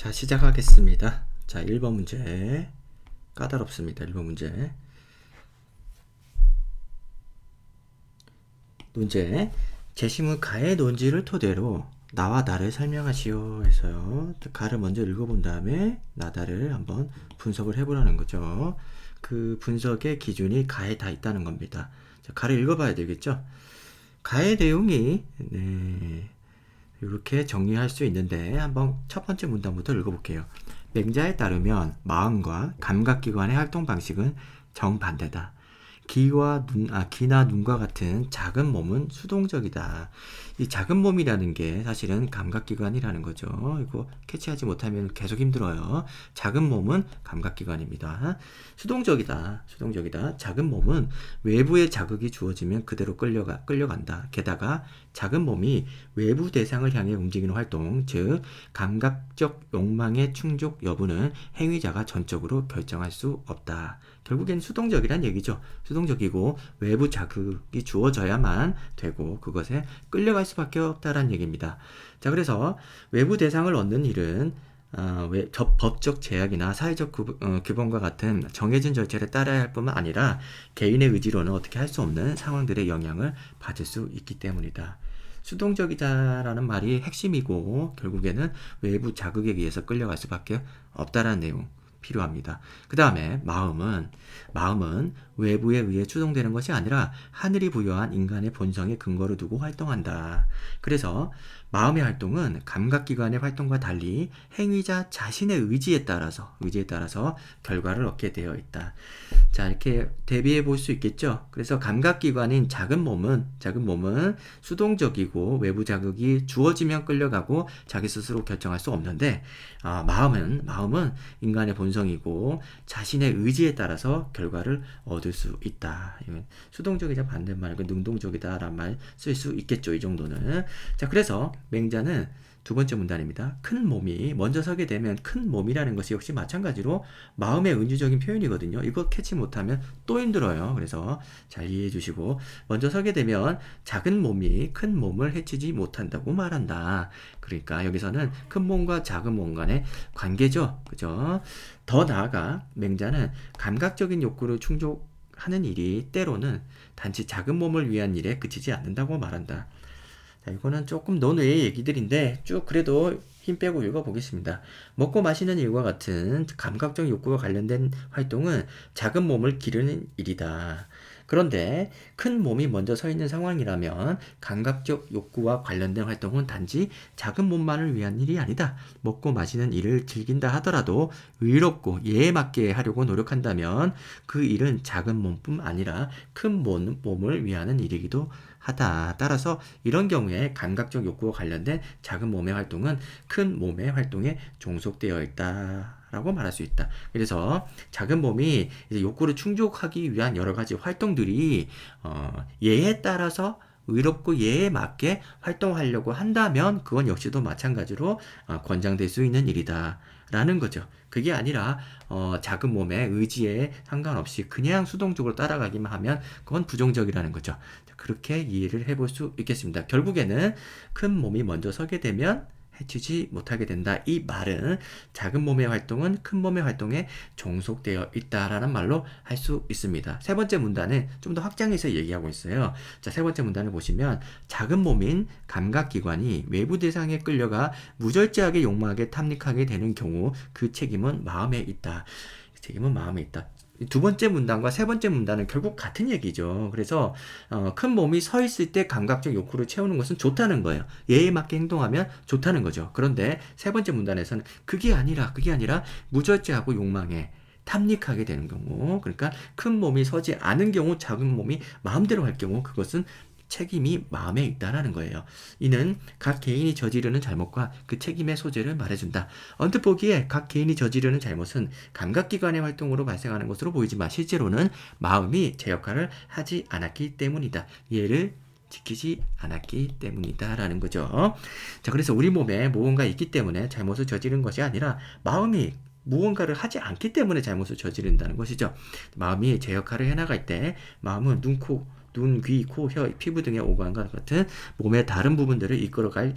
자, 시작하겠습니다. 자, 1번 문제. 까다롭습니다. 1번 문제. 논제. 제시문 가의 논지를 토대로 나와 나를 설명하시오 해서요. 가를 먼저 읽어본 다음에 나다를 한번 분석을 해보라는 거죠. 그 분석의 기준이 가에 다 있다는 겁니다. 자, 가를 읽어봐야 되겠죠. 가의 내용이 이렇게 정리할 수 있는데 한번 첫 번째 문단부터 읽어볼게요. 맹자에 따르면 마음과 감각기관의 활동 방식은 정반대다. 귀나 눈과 같은 작은 몸은 수동적이다. 이 작은 몸이라는 게 사실은 감각기관이라는 거죠. 이거 캐치하지 못하면 계속 힘들어요. 작은 몸은 감각기관입니다. 수동적이다. 작은 몸은 외부의 자극이 주어지면 그대로 끌려간다. 게다가 작은 몸이 외부 대상을 향해 움직이는 활동, 즉 감각적 욕망의 충족 여부는 행위자가 전적으로 결정할 수 없다. 결국엔 수동적이란 얘기죠. 수동적이고 외부 자극이 주어져야만 되고 그것에 끌려갈 수밖에 없다는 얘기입니다. 자, 그래서 외부 대상을 얻는 일은 법적 제약이나 사회적 규범과 같은 정해진 절차를 따라야 할 뿐만 아니라 개인의 의지로는 어떻게 할 수 없는 상황들의 영향을 받을 수 있기 때문이다. 수동적이다라는 말이 핵심이고 결국에는 외부 자극에 의해서 끌려갈 수밖에 없다라는 내용 필요합니다. 그 다음에 마음은 외부에 의해 추동되는 것이 아니라 하늘이 부여한 인간의 본성에 근거를 두고 활동한다. 그래서 마음의 활동은 감각기관의 활동과 달리 행위자 자신의 의지에 따라서 결과를 얻게 되어 있다. 자, 이렇게 대비해 볼 수 있겠죠. 그래서 감각기관인 작은 몸은 수동적이고 외부 자극이 주어지면 끌려가고 자기 스스로 결정할 수 없는데 마음은 인간의 본성이고 자신의 의지에 따라서 결과를 얻을 수 있다. 이건 수동적이자 반대말고 능동적이다라는 말 쓸 수 있겠죠. 이 정도는. 자, 그래서 맹자는 두 번째 문단입니다. 큰 몸이 먼저 서게 되면 큰 몸이라는 것이 역시 마찬가지로 마음의 은유적인 표현이거든요. 이거 캐치 못하면 또 힘들어요. 그래서 잘 이해해 주시고 먼저 서게 되면 작은 몸이 큰 몸을 해치지 못한다고 말한다. 그러니까 여기서는 큰 몸과 작은 몸 간의 관계죠. 그죠? 더 나아가 맹자는 감각적인 욕구를 충족하는 일이 때로는 단지 작은 몸을 위한 일에 그치지 않는다고 말한다. 자, 이거는 조금 논외의 얘기들인데 쭉 그래도 힘 빼고 읽어보겠습니다. 먹고 마시는 일과 같은 감각적 욕구와 관련된 활동은 작은 몸을 기르는 일이다. 그런데 큰 몸이 먼저 서 있는 상황이라면 감각적 욕구와 관련된 활동은 단지 작은 몸만을 위한 일이 아니다. 먹고 마시는 일을 즐긴다 하더라도 의롭고 예에 맞게 하려고 노력한다면 그 일은 작은 몸뿐 아니라 큰 몸을 위하는 일이기도 하다. 따라서 이런 경우에 감각적 욕구와 관련된 작은 몸의 활동은 큰 몸의 활동에 종속되어 있다라고 말할 수 있다. 그래서 작은 몸이 이제 욕구를 충족하기 위한 여러 가지 활동들이 예에 따라서 의롭고 예에 맞게 활동하려고 한다면 그건 역시도 마찬가지로 권장될 수 있는 일이다. 라는 거죠. 그게 아니라 작은 몸의 의지에 상관없이 그냥 수동적으로 따라가기만 하면 그건 부정적이라는 거죠. 그렇게 이해를 해볼 수 있겠습니다. 결국에는 큰 몸이 먼저 서게 되면 해치지 못하게 된다. 이 말은 작은 몸의 활동은 큰 몸의 활동에 종속되어 있다라는 말로 할 수 있습니다. 세 번째 문단은 좀 더 확장해서 얘기하고 있어요. 자, 세 번째 문단을 보시면 작은 몸인 감각기관이 외부 대상에 끌려가 무절제하게 욕망하게 탐닉하게 되는 경우 그 책임은 마음에 있다. 책임은 마음에 있다. 두 번째 문단과 세 번째 문단은 결국 같은 얘기죠. 그래서 큰 몸이 서 있을 때 감각적 욕구를 채우는 것은 좋다는 거예요. 예에 맞게 행동하면 좋다는 거죠. 그런데 세 번째 문단에서는 그게 아니라 무절제하고 욕망에 탐닉하게 되는 경우, 그러니까 큰 몸이 서지 않은 경우, 작은 몸이 마음대로 할 경우 그것은 책임이 마음에 있다라는 거예요. 이는 각 개인이 저지르는 잘못과 그 책임의 소재를 말해준다. 언뜻 보기에 각 개인이 저지르는 잘못은 감각기관의 활동으로 발생하는 것으로 보이지만 실제로는 마음이 제 역할을 하지 않았기 때문이다. 예를 지키지 않았기 때문이다라는 거죠. 자, 그래서 우리 몸에 무언가 있기 때문에 잘못을 저지른 것이 아니라 마음이 무언가를 하지 않기 때문에 잘못을 저지른다는 것이죠. 마음이 제 역할을 해나갈 때 마음은 눈, 귀, 코, 혀, 피부 등의 오감과 같은 몸의 다른 부분들을 이끌어갈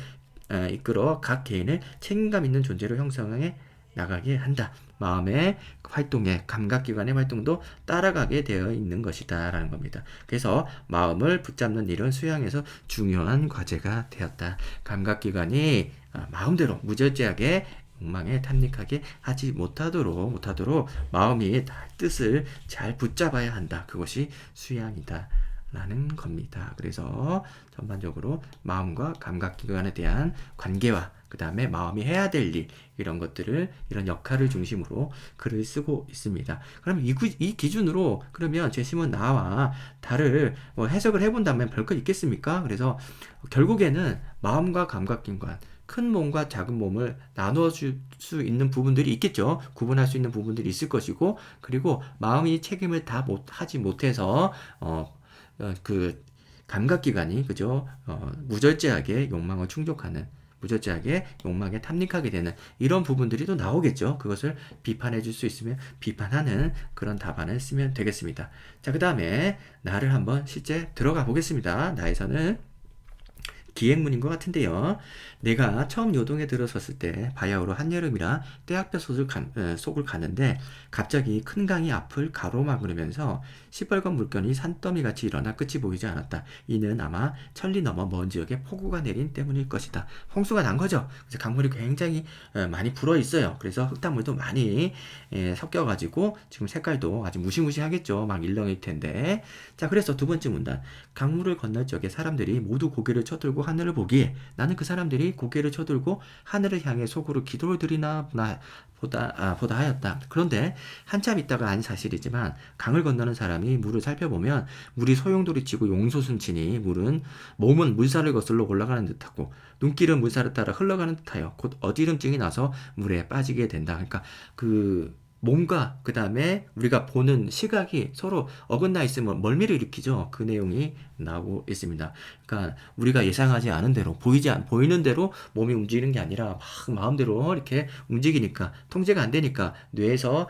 이끌어 각 개인을 책임감 있는 존재로 형성해 나가게 한다. 마음의 활동에 감각기관의 활동도 따라가게 되어 있는 것이다 라는 겁니다. 그래서 마음을 붙잡는 일은 수양에서 중요한 과제가 되었다. 감각기관이 마음대로 무절제하게 욕망에 탐닉하게 하지 못하도록 마음이 뜻을 잘 붙잡아야 한다. 그것이 수양이다 라는 겁니다. 그래서 전반적으로 마음과 감각기관에 대한 관계와 그 다음에 마음이 해야 될 일, 이런 것들을, 이런 역할을 중심으로 글을 쓰고 있습니다. 그럼 이 기준으로 그러면 제시문 나와 달을 해석을 해본다면 별거 있겠습니까? 그래서 결국에는 마음과 감각기관, 큰 몸과 작은 몸을 나눠줄 수 있는 부분들이 있겠죠. 구분할 수 있는 부분들이 있을 것이고, 그리고 마음이 책임을 다 하지 못해서 그 감각기관이 그죠? 무절제하게 욕망을 충족하는, 무절제하게 욕망에 탐닉하게 되는 이런 부분들이 또 나오겠죠. 그것을 비판해 줄 수 있으면 비판하는 그런 답안을 쓰면 되겠습니다. 자, 그 다음에 나를 한번 실제 들어가 보겠습니다. 나에서는 기행문인 것 같은데요. 내가 처음 요동에 들어섰을 때 바야흐로 한여름이라 떼약볕 속을 가는데 갑자기 큰 강이 앞을 가로막으면서 시뻘건 물결이 산더미같이 일어나 끝이 보이지 않았다. 이는 아마 천리 넘어 먼 지역에 폭우가 내린 때문일 것이다. 홍수가 난 거죠. 그래서 강물이 굉장히 많이 불어 있어요. 그래서 흙탕물도 많이 섞여가지고 지금 색깔도 아주 무시무시하겠죠. 막 일렁일 텐데. 자, 그래서 두 번째 문단. 강물을 건널 적에 사람들이 모두 고개를 쳐들고 하늘을 보기에 나는 그 사람들이 고개를 쳐들고 하늘을 향해 속으로 기도를 드리나 보다 하였다. 그런데 한참 있다가 안 사실이지만 강을 건너는 사람이 물을 살펴보면 물이 소용돌이치고 용솟음치니 몸은 물살을 거슬러 올라가는 듯하고 눈길은 물살을 따라 흘러가는 듯하여 곧 어지럼증이 나서 물에 빠지게 된다. 그러니까 그 몸과 그 다음에 우리가 보는 시각이 서로 어긋나 있으면 멀미를 일으키죠. 그 내용이 나오고 있습니다. 그러니까 우리가 예상하지 않은 대로 보이는 대로 몸이 움직이는 게 아니라 막 마음대로 이렇게 움직이니까 통제가 안 되니까 뇌에서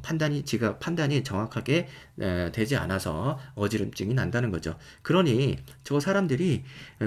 판단이 정확하게 되지 않아서 어지럼증이 난다는 거죠. 그러니 저 사람들이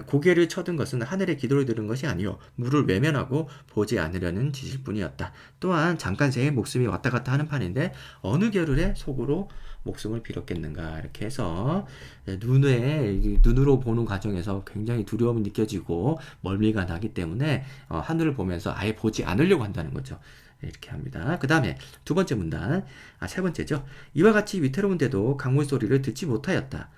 고개를 쳐든 것은 하늘에 기도를 드는 것이 아니요 물을 외면하고 보지 않으려는 짓일 뿐이었다. 또한 잠깐 새의 목숨이 왔다 갔다 하는 판인데 어느 겨를에 속으로 목숨을 빌었겠는가. 이렇게 해서 눈으로 보는 과정에서 굉장히 두려움이 느껴지고 멀미가 나기 때문에 하늘을 보면서 아예 보지 않으려고 한다는 거죠. 이렇게 합니다. 그 다음에 두 번째 문단, 세 번째죠. 이와 같이 위태로운데도 강물 소리를 듣지 못하였다.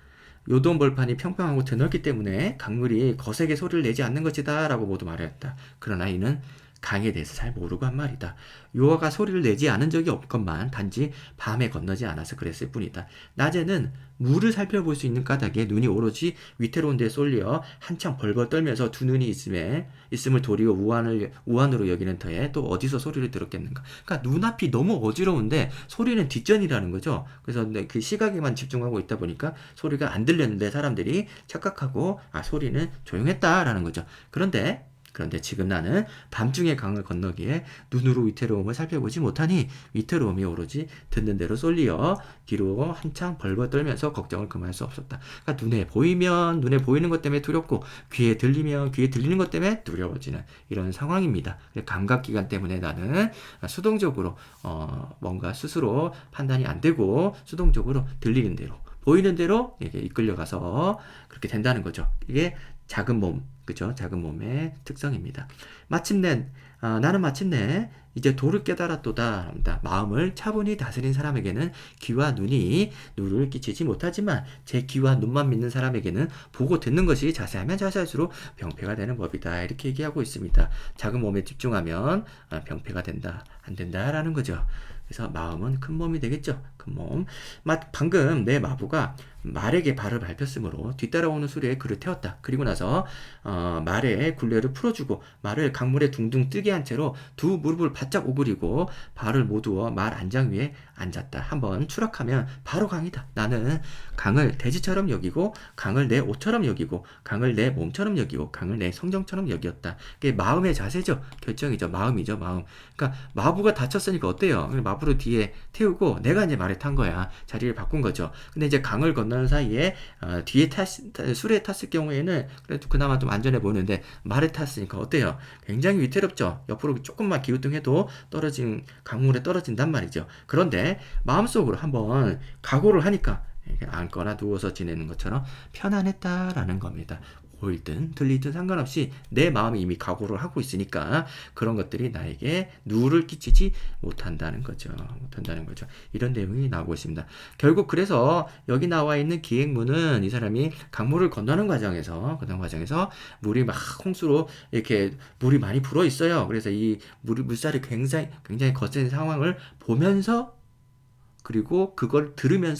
요동 벌판이 평평하고 드넓기 때문에 강물이 거세게 소리를 내지 않는 것이다 라고 모두 말하였다. 그러나 이는 강에 대해서 잘 모르고 한 말이다. 요아가 소리를 내지 않은 적이 없건만 단지 밤에 건너지 않아서 그랬을 뿐이다. 낮에는 물을 살펴볼 수 있는 까닭에 눈이 오로지 위태로운 데에 쏠려 한참 벌벌 떨면서 두 눈이 있음을 도리어 우한으로 여기는 터에 또 어디서 소리를 들었겠는가. 그러니까 눈앞이 너무 어지러운데 소리는 뒷전이라는 거죠. 그래서 그 시각에만 집중하고 있다 보니까 소리가 안 들렸는데 사람들이 착각하고 소리는 조용했다라는 거죠. 그런데 지금 나는 밤중에 강을 건너기에 눈으로 위태로움을 살펴보지 못하니 위태로움이 오로지 듣는 대로 쏠리어 뒤로 한창 벌벌 떨면서 걱정을 금할 수 없었다. 그러니까 눈에 보이는 것 때문에 두렵고 귀에 들리는 것 때문에 두려워지는 이런 상황입니다. 감각기관 때문에 나는 수동적으로 뭔가 스스로 판단이 안 되고 수동적으로 들리는 대로 보이는 대로 이끌려가서 그렇게 된다는 거죠. 이게 작은 몸, 그죠? 작은 몸의 특성입니다. 나는 마침내 이제 도를 깨달았도다 합니다. 마음을 차분히 다스린 사람에게는 귀와 눈이 누를 끼치지 못하지만 제 귀와 눈만 믿는 사람에게는 보고 듣는 것이 자세하면 자세할수록 병폐가 되는 법이다. 이렇게 얘기하고 있습니다. 작은 몸에 집중하면 병폐가 된다, 안 된다라는 거죠. 그래서 마음은 큰 몸이 되겠죠. 큰 몸. 방금 내 마부가 말에게 발을 밟혔으므로 뒤따라오는 수레에 그를 태웠다. 그리고 나서 말의 굴레를 풀어주고 말을 강물에 둥둥 뜨게 한 채로 두 무릎을 바짝 오그리고 발을 모두어 말 안장 위에 앉았다. 한번 추락하면 바로 강이다. 나는 강을 돼지처럼 여기고 강을 내 옷처럼 여기고 강을 내 몸처럼 여기고 강을 내 성정처럼 여기었다. 그게 마음의 자세죠. 결정이죠. 마음이죠. 마음. 그러니까 마부가 다쳤으니까 어때요? 마부 앞으로 뒤에 태우고 내가 이제 말에 탄 거야. 자리를 바꾼 거죠. 근데 이제 강을 건너는 사이에 뒤에 술에 탔을 경우에는 그래도 그나마 좀 안전해 보이는데 말에 탔으니까 어때요? 굉장히 위태롭죠. 옆으로 조금만 기우뚱해도 강물에 떨어진단 말이죠. 그런데 마음속으로 한번 각오를 하니까 앉거나 누워서 지내는 것처럼 편안했다라는 겁니다. 보이든 들리든 상관없이 내 마음이 이미 각오를 하고 있으니까 그런 것들이 나에게 누를 끼치지 못한다는 거죠. 이런 내용이 나오고 있습니다. 결국 그래서 여기 나와 있는 기행문은 이 사람이 강물을 건너는 과정에서 물이 막 홍수로 이렇게 물이 많이 불어 있어요. 그래서 이 물살이 굉장히 거센 상황을 보면서 그리고 그걸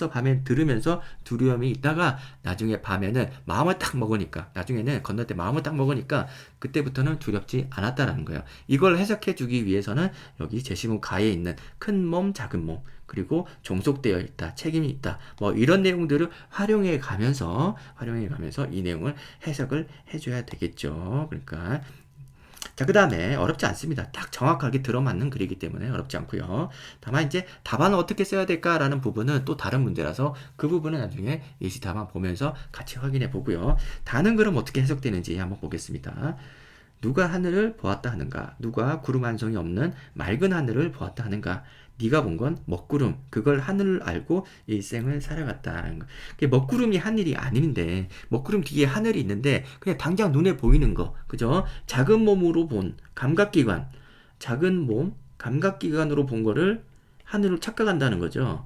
밤에 들으면서 두려움이 있다가 나중에 밤에는 나중에는 건널 때 마음을 딱 먹으니까 그때부터는 두렵지 않았다라는 거예요. 이걸 해석해 주기 위해서는 여기 제시문 가에 있는 큰 몸, 작은 몸, 그리고 종속되어 있다, 책임이 있다, 뭐 이런 내용들을 활용해 가면서 이 내용을 해석을 해줘야 되겠죠. 그러니까 자, 그 다음에 어렵지 않습니다. 딱 정확하게 들어맞는 글이기 때문에 어렵지 않고요. 다만 이제 답안을 어떻게 써야 될까라는 부분은 또 다른 문제라서 그 부분은 나중에 예시 답안 보면서 같이 확인해 보고요. 다른 글은 어떻게 해석되는지 한번 보겠습니다. 누가 하늘을 보았다 하는가? 누가 구름 한 송이 없는 맑은 하늘을 보았다 하는가? 네가 본 건 먹구름, 그걸 하늘을 알고 일생을 살아갔다라는 거. 먹구름이 하늘이 아닌데, 먹구름 뒤에 하늘이 있는데 그냥 당장 눈에 보이는 거, 그죠? 작은 몸으로 본 감각기관, 감각기관으로 본 거를 하늘로 착각한다는 거죠.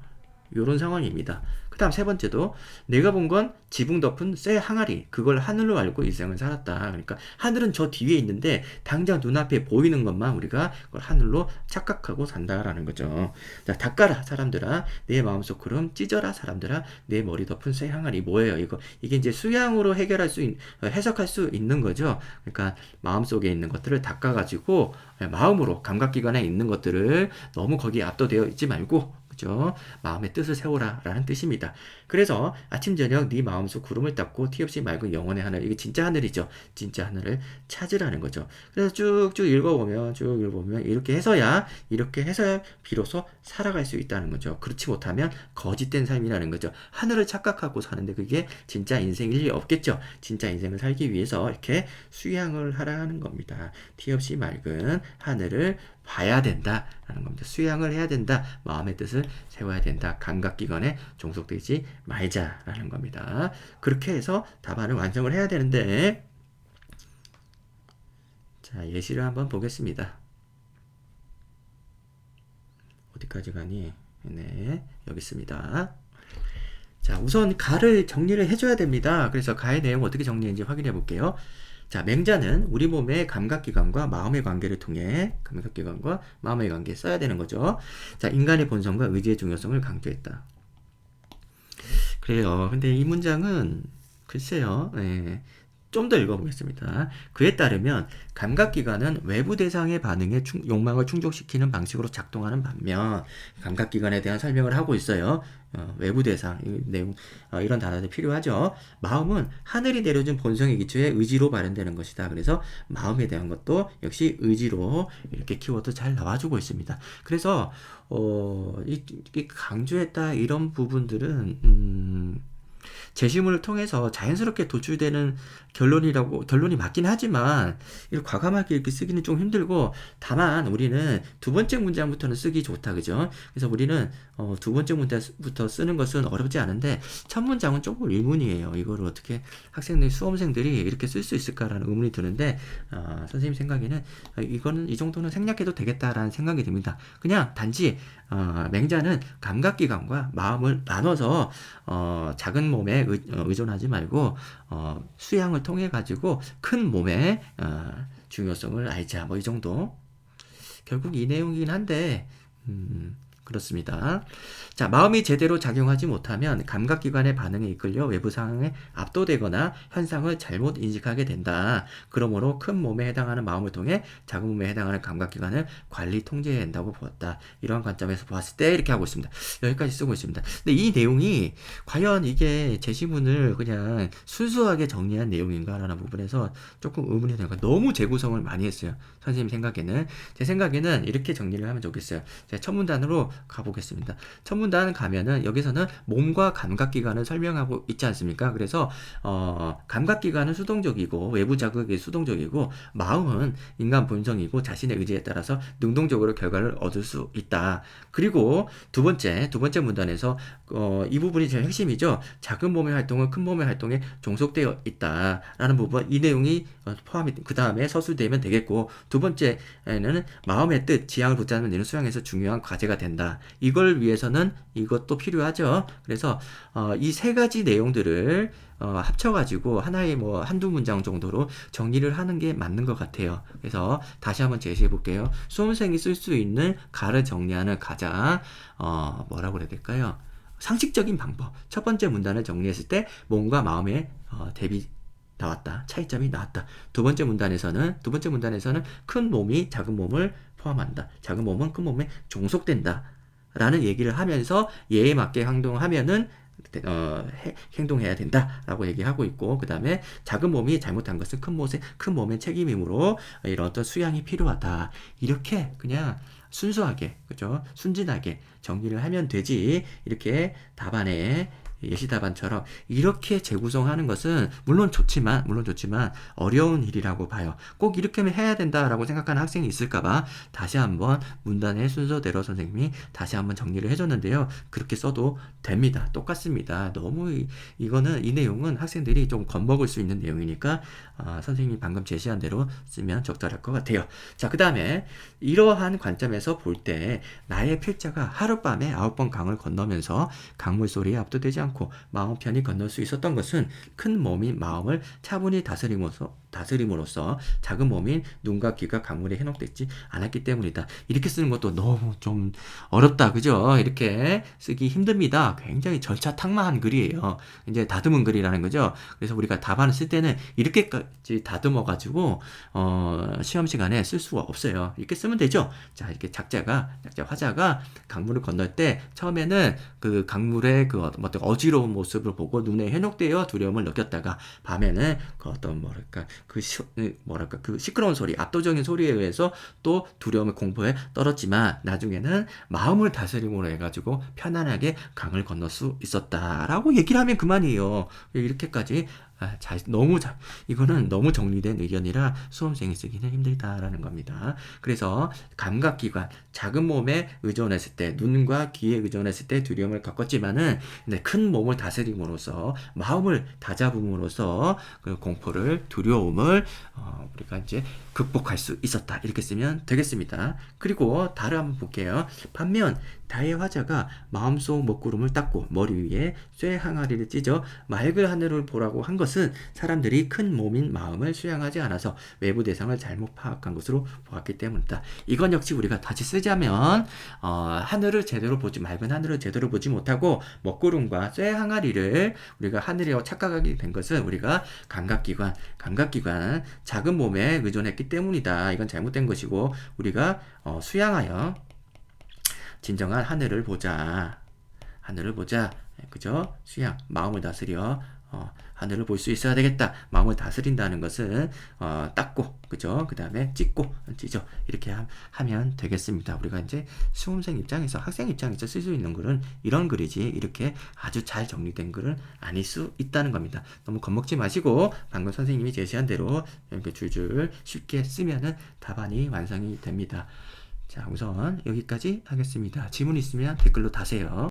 이런 상황입니다. 그 다음 세 번째도 내가 본 건 지붕 덮은 쇠 항아리, 그걸 하늘로 알고 일생을 살았다. 그러니까 하늘은 저 뒤에 있는데 당장 눈앞에 보이는 것만 우리가 그걸 하늘로 착각하고 산다라는 거죠. 자, 닦아라 사람들아 내 마음속 구름, 찢어라 사람들아 내 머리 덮은 쇠 항아리. 뭐예요 이게 이제 수양으로 해석할 수 있는 거죠. 그러니까 마음속에 있는 것들을 닦아가지고 마음으로 감각기관에 있는 것들을 너무 거기에 압도되어 있지 말고, 그죠? 마음의 뜻을 세워라 라는 뜻입니다. 그래서 아침 저녁 네 마음속 구름을 닦고 티 없이 맑은 영혼의 하늘, 이게 진짜 하늘이죠. 진짜 하늘을 찾으라는 거죠. 그래서 쭉쭉 읽어보면 이렇게 해서야 비로소 살아갈 수 있다는 거죠. 그렇지 못하면 거짓된 삶이라는 거죠. 하늘을 착각하고 사는데 그게 진짜 인생일 리 없겠죠. 진짜 인생을 살기 위해서 이렇게 수양을 하라는 겁니다. 티 없이 맑은 하늘을 봐야 된다라는 겁니다. 수양을 해야 된다. 마음의 뜻을 세워야 된다. 감각기관에 종속되지 말자라는 겁니다. 그렇게 해서 답안을 완성을 해야 되는데, 자, 예시를 한번 보겠습니다. 어디까지 가니? 네, 여기 있습니다. 자, 우선 가를 정리를 해줘야 됩니다. 그래서 가의 내용 어떻게 정리했는지 확인해 볼게요. 자, 맹자는 우리 몸의 감각기관과 마음의 관계를 통해 써야 되는 거죠. 자, 인간의 본성과 의지의 중요성을 강조했다. 그래요. 근데 이 문장은 글쎄요. 좀 더 읽어보겠습니다. 그에 따르면 감각기관은 외부 대상의 반응에 욕망을 충족시키는 방식으로 작동하는 반면, 감각기관에 대한 설명을 하고 있어요. 외부 대상, 내용, 이런 단어들 필요하죠. 마음은 하늘이 내려준 본성의 기초에 의지로 발현되는 것이다. 그래서 마음에 대한 것도 역시 의지로 이렇게 키워드 잘 나와주고 있습니다. 그래서 이 강조했다 이런 부분들은 제시문을 통해서 자연스럽게 도출되는 결론이 맞긴 하지만 이걸 과감하게 이렇게 쓰기는 좀 힘들고, 다만 우리는 두 번째 문장부터는 쓰기 좋다, 그죠? 그래서 우리는 두 번째 문장부터 쓰는 것은 어렵지 않은데 첫 문장은 조금 의문이에요. 이거를 어떻게 수험생들이 이렇게 쓸 수 있을까라는 의문이 드는데, 선생님 생각에는 이거는 이 정도는 생략해도 되겠다라는 생각이 듭니다. 그냥 단지 맹자는 감각기관과 마음을 나눠서 작은 몸에 의존하지 말고 수양을 통해 가지고 큰 몸의 중요성을 알자, 뭐 이 정도. 결국 이 내용이긴 한데 그렇습니다. 자, 마음이 제대로 작용하지 못하면 감각기관의 반응에 이끌려 외부 상황에 압도되거나 현상을 잘못 인식하게 된다. 그러므로 큰 몸에 해당하는 마음을 통해 작은 몸에 해당하는 감각기관을 관리 통제해야 한다고 보았다. 이러한 관점에서 보았을 때 이렇게 하고 있습니다. 여기까지 쓰고 있습니다. 근데 이 내용이 과연 이게 제시문을 그냥 순수하게 정리한 내용인가라는 부분에서 조금 의문이 되니까 너무 재구성을 많이 했어요. 선생님 생각에는. 제 생각에는 이렇게 정리를 하면 좋겠어요. 첫 문단으로 가보겠습니다. 첫 문단 가면은 여기서는 몸과 감각기관을 설명하고 있지 않습니까? 그래서 감각기관은 수동적이고 외부 자극이 수동적이고 마음은 인간 본성이고 자신의 의지에 따라서 능동적으로 결과를 얻을 수 있다. 그리고 두 번째 문단에서 이 부분이 제일 핵심이죠. 작은 몸의 활동은 큰 몸의 활동에 종속되어 있다라는 부분, 이 내용이 포함이 그 다음에 서술되면 되겠고, 두 번째는 마음의 뜻, 지향을 붙잡는 일은 수양에서 중요한 과제가 된다. 이걸 위해서는 이것도 필요하죠. 그래서 이 세 가지 내용들을 합쳐가지고 하나의 뭐 한두 문장 정도로 정리를 하는 게 맞는 것 같아요. 그래서 다시 한번 제시해 볼게요. 수험생이 쓸 수 있는 가를 정리하는 가장 뭐라고 그래야 될까요? 상식적인 방법. 첫 번째 문단을 정리했을 때 몸과 마음의 대비 나왔다. 차이점이 나왔다. 두 번째 문단에서는 큰 몸이 작은 몸을 포함한다. 작은 몸은 큰 몸에 종속된다. 라는 얘기를 하면서 예에 맞게 행동하면은 행동해야 된다라고 얘기하고 있고, 그 다음에 작은 몸이 잘못한 것은 큰 몸의 책임이므로 이런 어떤 수양이 필요하다. 이렇게 그냥 순수하게, 그죠? 순진하게 정리를 하면 되지. 이렇게 답안에 예시 답안처럼 이렇게 재구성하는 것은 물론 좋지만 어려운 일이라고 봐요. 꼭 이렇게 해야 된다라고 생각하는 학생이 있을까봐 다시 한번 문단의 순서대로 선생님이 다시 한번 정리를 해줬는데요. 그렇게 써도 됩니다. 똑같습니다. 너무 이거는 이 내용은 학생들이 좀 겁먹을 수 있는 내용이니까 선생님이 방금 제시한 대로 쓰면 적절할 것 같아요. 자, 그 다음에 이러한 관점에서 볼 때 나의 필자가 하룻밤에 9번 강을 건너면서 강물 소리에 압도되지 않고 마음 편히 건널 수 있었던 것은 큰 몸인 마음을 차분히 다스림으로써 작은 몸인 눈과 귀가 강물에 현혹되지 않았기 때문이다. 이렇게 쓰는 것도 너무 좀 어렵다, 그죠? 이렇게 쓰기 힘듭니다. 굉장히 절차탁마한 글이에요. 이제 다듬은 글이라는 거죠. 그래서 우리가 답안을 쓸 때는 이렇게까지 다듬어 가지고 시험 시간에 쓸 수가 없어요. 이렇게 쓰면 되죠. 자, 이렇게 화자가 강물을 건널 때 처음에는 그 강물의 그 어떤 어지러운 모습을 보고 눈에 현혹되어 두려움을 느꼈다가 밤에는 그 어떤 그 시끄러운 소리, 압도적인 소리에 의해서 또 두려움의 공포에 떨었지만 나중에는 마음을 다스림으로 해가지고 편안하게 강을 건널 수 있었다라고 얘기를 하면 그만이에요. 이렇게까지 이거는 너무 정리된 의견이라 수험생이 쓰기는 힘들다라는 겁니다. 그래서 감각기관, 작은 몸에 의존했을 때, 눈과 귀에 의존했을 때 두려움을 겪었지만은, 큰 몸을 다스림으로써, 마음을 다잡음으로써, 그 공포를, 두려움을, 우리가 이제 극복할 수 있었다. 이렇게 쓰면 되겠습니다. 그리고 다를 한번 볼게요. 반면, 다의 화자가 마음속 먹구름을 닦고 머리 위에 쇠 항아리를 찢어 맑은 하늘을 보라고 한 것은 사람들이 큰 몸인 마음을 수양하지 않아서 외부 대상을 잘못 파악한 것으로 보았기 때문이다. 이건 역시 우리가 다시 쓰자면 맑은 하늘을 제대로 보지 못하고 먹구름과 쇠 항아리를 우리가 하늘이라고 착각하게 된 것은 우리가 감각기관 작은 몸에 의존했기 때문이다. 이건 잘못된 것이고 우리가 수양하여 진정한 하늘을 보자. 그죠? 수양, 마음을 다스려 하늘을 볼 수 있어야 되겠다. 마음을 다스린다는 것은 닦고, 그죠? 그 다음에 찢어. 이렇게 하면 되겠습니다. 우리가 이제 수험생 입장에서, 학생 입장에서 쓸 수 있는 글은 이런 글이지 이렇게 아주 잘 정리된 글은 아닐 수 있다는 겁니다. 너무 겁먹지 마시고 방금 선생님이 제시한 대로 이렇게 줄줄 쉽게 쓰면은 답안이 완성이 됩니다. 자, 우선 여기까지 하겠습니다. 질문 있으면 댓글로 다세요.